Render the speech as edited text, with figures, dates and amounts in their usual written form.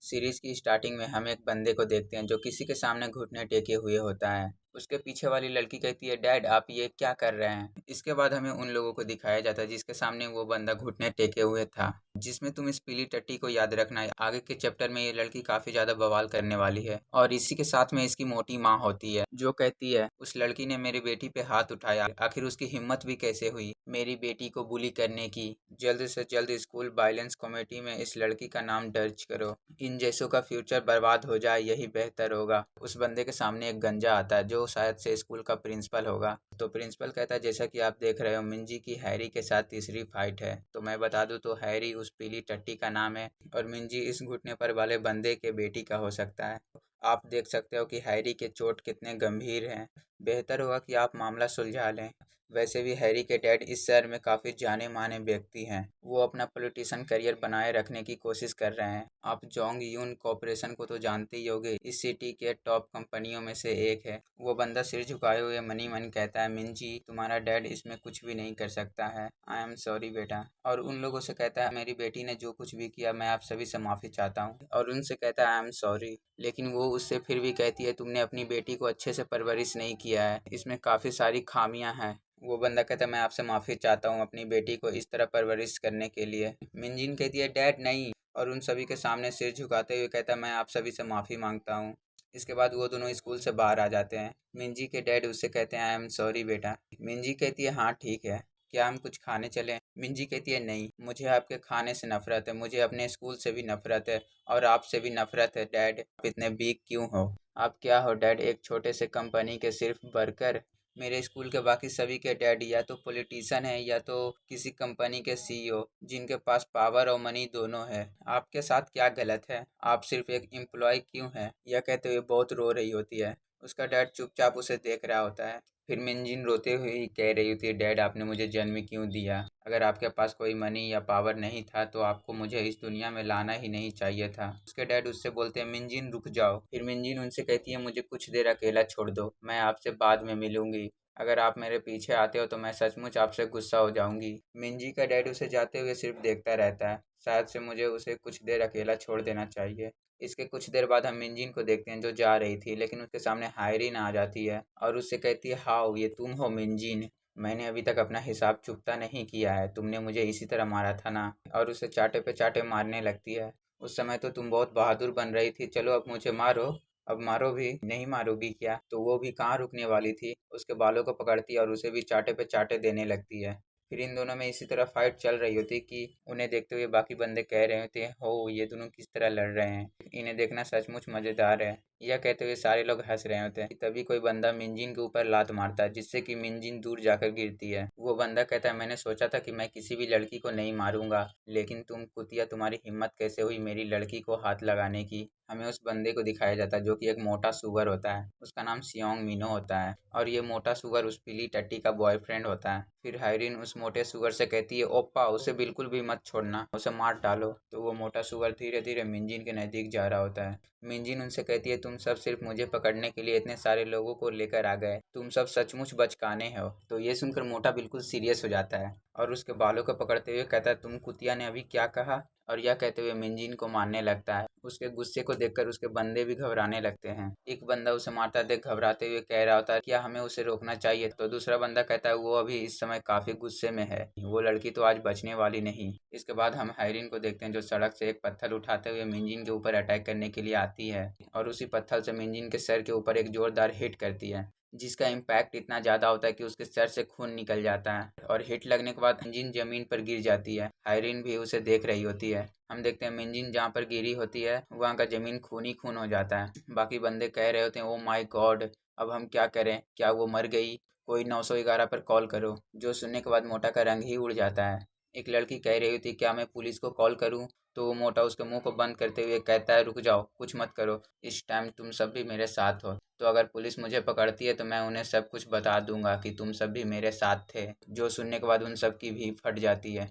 Series की starting में हम एक बंदे को देखते हैं जो किसी के सामने घुटने टेके हुए होता है। उसके पीछे वाली लड़की कहती है, डैड आप ये क्या कर रहे हैं। इसके बाद हमें उन लोगों को दिखाया जाता है जिसके सामने वो बंदा घुटने टेके हुए था। जिसमें तुम इस पीली टट्टी को याद रखना, आगे के चैप्टर में ये लड़की काफी ज्यादा बवाल करने वाली है। और इसी के साथ में इसकी मोटी माँ होती है जो कहती है, उस लड़की ने मेरी बेटी पे हाथ उठाया, आखिर उसकी हिम्मत भी कैसे हुई मेरी बेटी को बुली करने की। जल्द से जल्द स्कूल वायलेंस कमेटी में इस लड़की का नाम दर्ज करो। इन जैसों का फ्यूचर बर्बाद हो जाए यही बेहतर होगा। उस बंदे के सामने एक गंजा आता है जो शायद से स्कूल का प्रिंसिपल होगा। तो प्रिंसिपल कहता है, जैसा कि आप देख रहे हो मिंजी की हैरी के साथ तीसरी फाइट है। तो मैं बता दूं तो हैरी उस पीली टट्टी का नाम है और मिंजी इस घुटने पर वाले बंदे के बेटी का हो सकता है। आप देख सकते हो कि हैरी के चोट कितने गंभीर हैं। बेहतर होगा कि आप मामला सुलझा लें। वैसे भी हैरी के डैड इस शहर में काफ़ी जाने माने व्यक्ति हैं। वो अपना पॉलिटिशियन करियर बनाए रखने की कोशिश कर रहे हैं। आप जोंग यून कॉरपोरेशन को तो जानते ही होंगे, इस सिटी के टॉप कंपनियों में से एक है। वो बंदा सिर झुकाए हुए मनी मन कहता है, मिंजी तुम्हारा डैड इसमें कुछ भी नहीं कर सकता है। आई एम सॉरी बेटा। और उन लोगों से कहता है, मेरी बेटी ने जो कुछ भी किया मैं आप सभी से माफ़ी चाहता हूँ। और उनसे कहता है, आई एम सॉरी। लेकिन वो उससे फिर भी कहती है, तुमने अपनी बेटी को अच्छे से परवरिश नहीं किया है, इसमें काफ़ी सारी खामियां हैं। वो बंदा कहता है, मैं आपसे माफ़ी चाहता हूँ अपनी बेटी को इस तरह परवरिश करने के लिए। मिंजिन कहती है, डैड नहीं। और उन सभी के सामने सिर झुकाते हुए कहता है, मैं आप सभी से माफ़ी मांगता हूँ। इसके बाद वो दोनों स्कूल से बाहर आ जाते हैं। मिंजी के डैड उससे कहते हैं, आई एम सॉरी बेटा। मिंजी कहती है, हाँ ठीक है, क्या हम कुछ खाने चलें। मिंजी कहती है, नहीं, मुझे आपके खाने से नफरत है, मुझे अपने स्कूल से भी नफरत है और आपसे भी नफरत है। डैड आप इतने वीक क्यों हो। आप क्या हो डैड, एक छोटे से कंपनी के सिर्फ वर्कर। मेरे स्कूल के बाकी सभी के डैड या तो पॉलिटिशियन है या तो किसी कंपनी के सीईओ जिनके पास पावर और मनी दोनों है। आपके साथ क्या गलत है, आप सिर्फ एक एम्प्लॉय क्यों हैं। यह कहते हुए बहुत रो रही होती है। उसका डैड चुपचाप उसे देख रहा होता है। फिर मिंजिन रोते हुए ही कह रही होती है, डैड आपने मुझे जन्म क्यों दिया। अगर आपके पास कोई मनी या पावर नहीं था तो आपको मुझे इस दुनिया में लाना ही नहीं चाहिए था। उसके डैड उससे बोलते हैं, मिंजिन रुक जाओ। फिर मिंजिन उनसे कहती है, मुझे कुछ देर अकेला छोड़ दो, मैं आपसे बाद में मिलूंगी। अगर आप मेरे पीछे आते हो तो मैं सचमुच आपसे गुस्सा हो जाऊंगी। मिंजी का डैड उसे जाते हुए सिर्फ देखता रहता है। शायद से मुझे उसे कुछ देर अकेला छोड़ देना चाहिए। इसके कुछ देर बाद हम मिंजिन को देखते हैं जो जा रही थी, लेकिन उसके सामने हायरीन आ जाती है और उससे कहती है, हाउ ये तुम हो मिंजिन। मैंने अभी तक अपना हिसाब चुकता नहीं किया है, तुमने मुझे इसी तरह मारा था ना। और उसे चाटे पे चाटे मारने लगती है। उस समय तो तुम बहुत बहादुर बन रही थी, चलो अब मुझे मारो। अब मारो भी, नहीं मारोगी क्या। तो वो भी कहाँ रुकने वाली थी, उसके बालों को पकड़ती है और उसे भी चाटे पे चाटे देने लगती है। फिर इन दोनों में इसी तरह फाइट चल रही होती कि उन्हें देखते हुए बाकी बंदे कह रहे होते हैं, हो ये दोनों किस तरह लड़ रहे हैं, इन्हें देखना सचमुच मज़ेदार है। यह कहते हुए सारे लोग हंस रहे होते हैं। तभी कोई बंदा मिंजिन के ऊपर लात मारता है जिससे कि मिंजिन दूर जाकर गिरती है। वो बंदा कहता है, मैंने सोचा था कि मैं किसी भी लड़की को नहीं मारूंगा, लेकिन तुम कुतिया, तुम्हारी हिम्मत कैसे हुई मेरी लड़की को हाथ लगाने की। हमें उस बंदे को दिखाया जाता है जो कि एक मोटा सुगर होता है। उसका नाम सियोंग मिनो होता है और ये मोटा सुगर उस पीली टट्टी का बॉयफ्रेंड होता है। फिर हायरिन उस मोटे सुगर से कहती है, ओप्पा उसे बिल्कुल भी मत छोड़ना, उसे मार डालो। तो वो मोटा सुगर धीरे धीरे मिंजिन के नज़दीक जा रहा होता है। मिंजिन उनसे कहती है, तुम सब सिर्फ मुझे पकड़ने के लिए इतने सारे लोगों को लेकर आ गए, तुम सब सचमुच बचकाने हो। तो ये सुनकर मोटा बिल्कुल सीरियस हो जाता है और उसके बालों को पकड़ते हुए कहता है, तुम कुतिया ने अभी क्या कहा। और यह कहते हुए मिंजिन को मारने लगता है। उसके गुस्से को देखकर उसके बंदे भी घबराने लगते हैं। एक बंदा उसे मारता देख घबराते हुए कह रहा होता है, क्या हमें उसे रोकना चाहिए। तो दूसरा बंदा कहता है, वो अभी इस समय काफी गुस्से में है, वो लड़की तो आज बचने वाली नहीं। इसके बाद हम हायरिन को देखते हैं जो सड़क से एक पत्थर उठाते हुए मिंजिन के ऊपर अटैक करने के लिए आती है और उसी पत्थर से मिंजिन के सर के ऊपर एक जोरदार हिट करती है, जिसका इम्पैक्ट इतना ज़्यादा होता है कि उसके सर से खून निकल जाता है और हिट लगने के बाद मिंजिन ज़मीन पर गिर जाती है। हायरिन भी उसे देख रही होती है। हम देखते हैं मिंजिन जहाँ पर गिरी होती है वहाँ का ज़मीन खून ही खून हो जाता है। बाकी बंदे कह रहे होते हैं, ओ माय गॉड, अब हम क्या करें, क्या वो मर गई, कोई 911 पर कॉल करो। जो सुनने के बाद मोटा का रंग ही उड़ जाता है। एक लड़की कह रही होती, क्या मैं पुलिस को कॉल करूं। तो वो मोटा उसके मुंह को बंद करते हुए कहता है, रुक जाओ, कुछ मत करो, इस टाइम तुम सब भी मेरे साथ हो। तो अगर पुलिस मुझे पकड़ती है तो मैं उन्हें सब कुछ बता दूंगा कि तुम सब भी मेरे साथ थे। जो सुनने के बाद उन सब की भी फट जाती है।